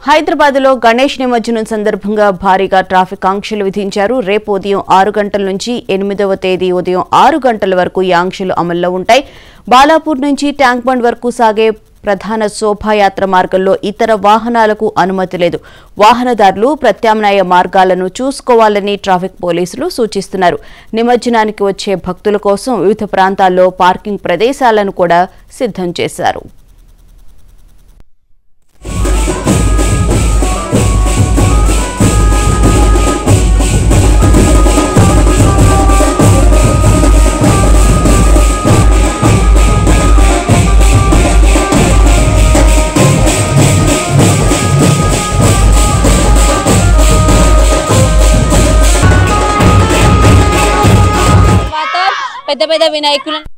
హైదరాబాద్ లో గణేష్ నిమజ్జనం సందర్భంగా భారీగా ట్రాఫిక్ ఆంక్షలు విధించారు. రేపు ఉదయం 6 గంటల నుంచి 8వ తేదీ ఉదయం 6 గంటల వరకు ఈ ఆంక్షలు అమల్లో ఉంటాయి. బాలాపూర్ నుంచి ట్యాంక్ బండ్ వరకు సాగే ప్రధాన శోభాయాత్ర మార్గంలో ఇతర వాహనాలకు అనుమతి లేదు. వాహనదారులు ప్రత్యామ్నాయ మార్గాలను చూసుకోవాలని ట్రాఫిక్ పోలీసులు సూచిస్తున్నారు. నిమజ్జనానికి వచ్చే భక్తుల కోసం వివిధ ప్రాంతాల్లో పార్కింగ్ ప్రదేశాలను కూడా సిద్ధం చేశారు. పెద్ద పెద్ద వినాయకులను